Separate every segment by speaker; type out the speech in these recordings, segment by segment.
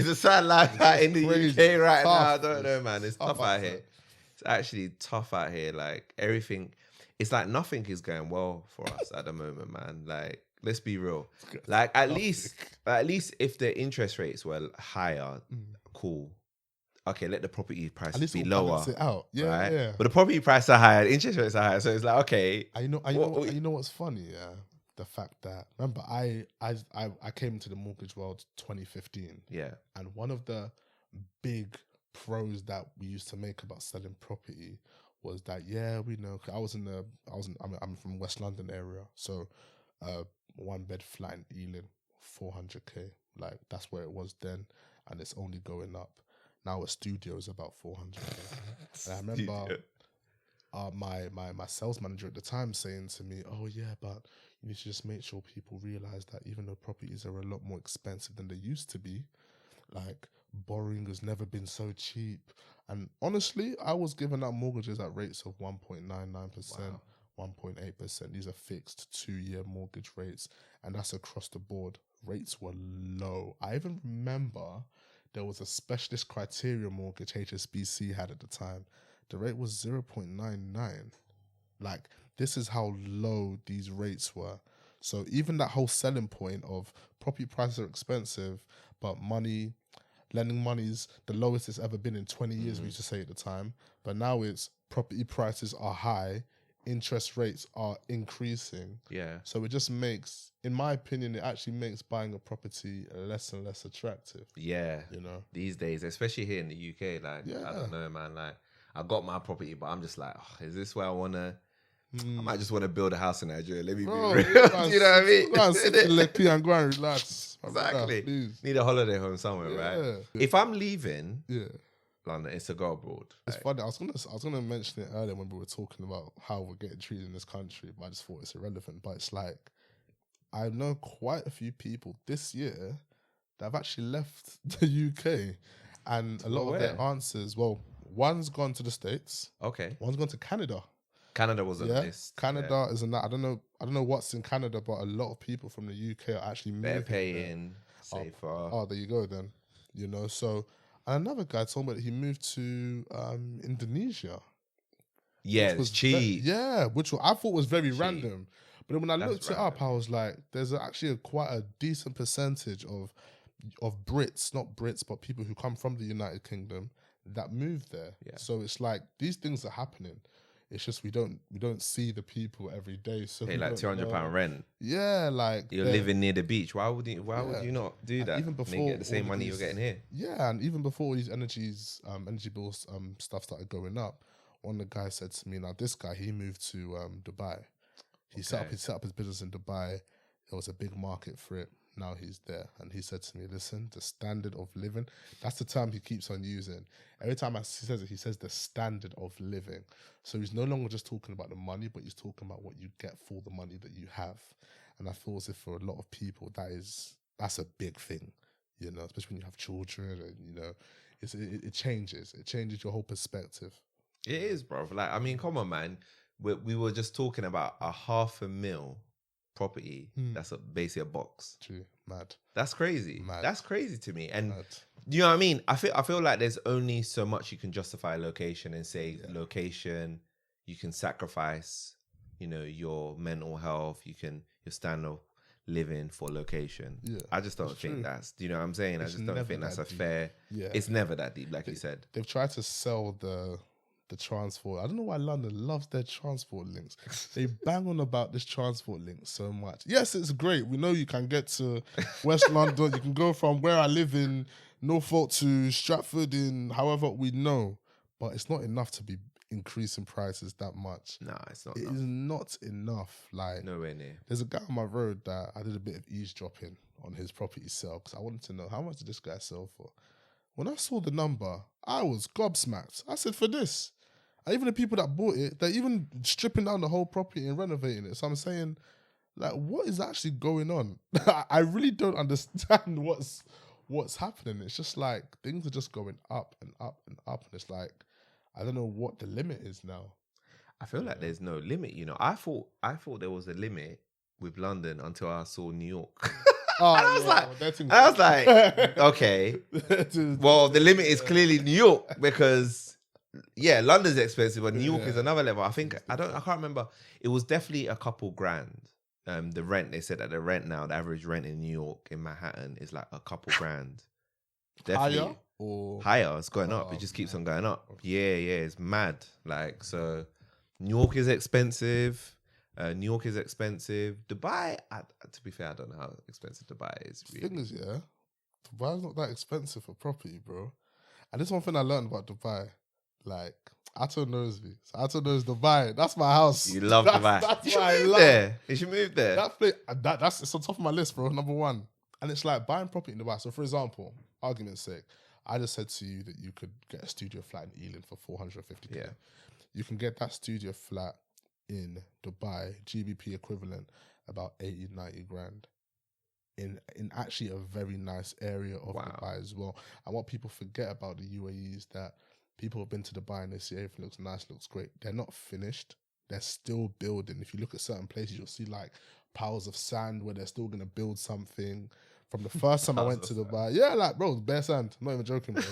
Speaker 1: It's a sad life out in the
Speaker 2: crazy.
Speaker 1: UK right now. I
Speaker 2: Tough.
Speaker 1: don't know, man. It's tough out here.
Speaker 2: outside.
Speaker 1: It's actually tough out here. Like everything, it's like nothing is going well for us at the moment, man. Like, let's be real. Like at least if the interest rates were higher, cool. Okay, let the property
Speaker 2: At
Speaker 1: prices
Speaker 2: least
Speaker 1: be
Speaker 2: it'll
Speaker 1: lower.
Speaker 2: balance it out. Yeah,
Speaker 1: right?
Speaker 2: yeah.
Speaker 1: But the property prices are higher, the interest rates are higher. So it's like, okay.
Speaker 2: You know what's funny? Yeah, the fact that remember I came into the mortgage world 2015.
Speaker 1: Yeah.
Speaker 2: And one of the big pros that we used to make about selling property was that we know. 'Cause I'm from West London area, so 1 bed flat in Ealing, 400k. Like that's where it was then, and it's only going up. Now a studio is about 400k. And I remember my sales manager at the time saying to me, "Oh yeah, but you need to just make sure people realize that even though properties are a lot more expensive than they used to be, like borrowing has never been so cheap." And honestly, I was giving out mortgages at rates of 1.99%, 1.8%. These are fixed 2-year mortgage rates, and that's across the board. Rates were low. I even remember there was a specialist criteria mortgage HSBC had at the time. The rate was 0.99. Like, this is how low these rates were. So even that whole selling point of property prices are expensive, but lending money's the lowest it's ever been in 20 years, we used to say at the time. But now it's property prices are high, interest rates are increasing.
Speaker 1: Yeah.
Speaker 2: So it just makes, in my opinion, it actually makes buying a property less and less attractive.
Speaker 1: Yeah.
Speaker 2: You know?
Speaker 1: These days, especially here in the UK, like,
Speaker 2: Yeah.
Speaker 1: I don't know, man. Like, I got my property, but I'm just like, is this where I want to... I might just want to build a house in Nigeria. Let me be real. Do you know what I mean?
Speaker 2: Go and sit in Lekki and go and relax.
Speaker 1: Exactly.
Speaker 2: Please.
Speaker 1: Need a holiday home somewhere, right? If I'm leaving London, it's to go abroad.
Speaker 2: It's funny. I was gonna mention it earlier when we were talking about how we're getting treated in this country, but I just thought it's irrelevant. But it's like, I know quite a few people this year that have actually left the UK, and a lot of their answers. Well, one's gone to the States.
Speaker 1: Okay.
Speaker 2: One's gone to Canada.
Speaker 1: Canada was on the list.
Speaker 2: Canada is in that. I don't know what's in Canada, but a lot of people from the UK are actually moving.
Speaker 1: They're paying safer.
Speaker 2: Oh, there you go then. You know, so and another guy told me that he moved to Indonesia.
Speaker 1: Yeah, it's cheap.
Speaker 2: Which I thought was very random. But then when I looked it up, I was like, there's actually quite a decent percentage of Brits, not Brits, but people who come from the United Kingdom that move there. Yeah. So it's like these things are happening. It's just we don't see the people every day. So
Speaker 1: pay like £200 rent.
Speaker 2: Yeah, like
Speaker 1: you're living near the beach. Why would you not do that?
Speaker 2: Even before
Speaker 1: and get the same money you're getting here.
Speaker 2: Yeah, and even before these energy bills stuff started going up, one of the guys said to me, now this guy, he moved to Dubai. He set up his business in Dubai. There was a big market for it. Now he's there. And he said to me, listen, the standard of living, that's the term he keeps on using. Every time he says it, he says the standard of living. So he's no longer just talking about the money, but he's talking about what you get for the money that you have. And I feel as if for a lot of people, that's a big thing, you know, especially when you have children and, you know, it changes. It changes your whole perspective.
Speaker 1: It is, bro. Like, I mean, come on, man. We were just talking about a $500,000 property that's basically a box.
Speaker 2: True. Mad.
Speaker 1: That's crazy.
Speaker 2: Mad.
Speaker 1: That's crazy to me. And you know what I mean? I feel like there's only so much you can justify a location and say location, you can sacrifice, you know, your mental health, your standard of living for location. Yeah, I just don't think that's, you know what I'm saying? I just don't think that's a fair. Yeah. It's never that deep, like you said.
Speaker 2: They've tried to sell the transport. I don't know why London loves their transport links. They bang on about this transport link so much. Yes, it's great. We know you can get to West London. You can go from where I live in Norfolk to Stratford in however we know. But it's not enough to be increasing prices that much.
Speaker 1: Nah, it's not.
Speaker 2: It is not enough. Like,
Speaker 1: nowhere near.
Speaker 2: There's a guy on my road that I did a bit of eavesdropping on his property sale because I wanted to know how much did this guy sell for. When I saw the number, I was gobsmacked. I said, for this. And even the people that bought it, they're even stripping down the whole property and renovating it. So I'm saying, like, what is actually going on? I really don't understand what's happening. It's just like things are just going up and up and up. And it's like, I don't know what the limit is now.
Speaker 1: I feel like there's no limit, you know. I thought there was a limit with London until I saw New York. I was like, okay. Well, the limit is clearly New York because London's expensive, but New York is another level. I can't remember. It was definitely a couple grand. The rent, they said that the average rent in New York in Manhattan is like a couple grand. Definitely higher. It's going up. It just keeps on going up. Yeah, it's mad. Like, so New York is expensive. Dubai, to be fair, I don't know how expensive Dubai is. Really.
Speaker 2: The thing is, Dubai's not that expensive for property, bro. And this one thing I learned about Dubai, like, Atto knows me. So Atto knows Dubai. That's my house.
Speaker 1: You love Dubai.
Speaker 2: That's what I love.
Speaker 1: There. You should move there.
Speaker 2: It's on top of my list, bro. Number one. And it's like buying property in Dubai. So, for example, argument's sake, I just said to you that you could get a studio flat in Ealing for 450k.
Speaker 1: Yeah.
Speaker 2: You can get that studio flat in Dubai, GBP equivalent, about 80, 90 grand. In actually a very nice area of Dubai as well. And what people forget about the UAE is that people have been to Dubai and they see everything looks nice, looks great. They're not finished. They're still building. If you look at certain places, you'll see like piles of sand where they're still going to build something. From the first time I went to Dubai, like, bro, bare sand. I'm not even joking, bro.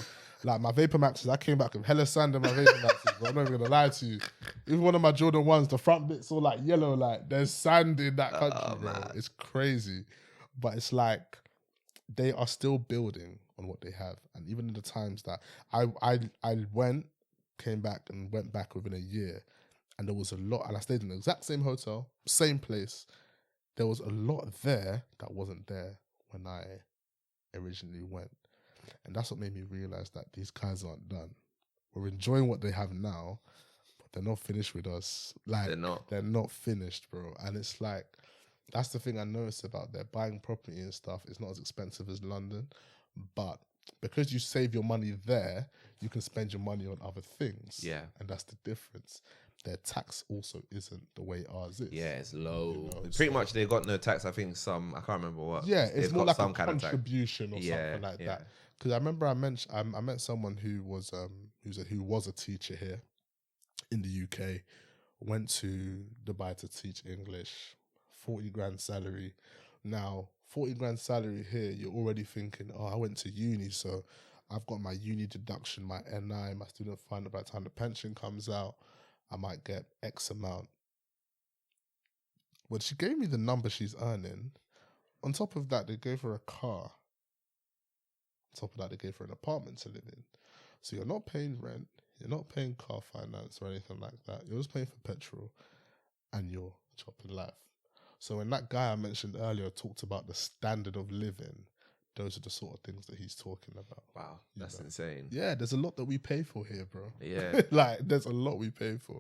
Speaker 2: Like, my Vapor Maxes, I came back with hella sand in my Vapor Maxes, bro. I'm not even going to lie to you. Even one of my Jordan 1s, the front bit's all like yellow, like, there's sand in that country, bro. Man. It's crazy. But it's like, they are still building on what they have. And even in the times that I came back and went back within a year, and there was a lot, and I stayed in the exact same hotel, same place. There was a lot there that wasn't there when I originally went. And that's what made me realize that these guys aren't done. We're enjoying what they have now, but they're not finished with us. Like, they're not finished, bro. And it's like, that's the thing I noticed about their buying property and stuff. It's not as expensive as London, but because you save your money there, you can spend your money on other things.
Speaker 1: Yeah.
Speaker 2: And that's the difference. Their tax also isn't the way ours is.
Speaker 1: Yeah, it's low. Pretty much they've got no tax. I think I can't remember what.
Speaker 2: Yeah, it's more like some kind of contribution or something like that. Because I remember I met someone who was a teacher here in the UK, went to Dubai to teach English, 40 grand salary. Now, 40 grand salary here, you're already thinking, I went to uni, so I've got my uni deduction, my NI, my student fund. By the time the pension comes out, I might get X amount. When she gave me the number she's earning, on top of that, they gave her a car. On top of that, they gave her an apartment to live in. So you're not paying rent, you're not paying car finance or anything like that. You're just paying for petrol and you're chopping life. So when that guy I mentioned earlier talked about the standard of living, those are the sort of things that he's talking about.
Speaker 1: Wow, that's insane.
Speaker 2: Yeah, there's a lot that we pay for here, bro.
Speaker 1: Yeah.
Speaker 2: Like, there's a lot we pay for.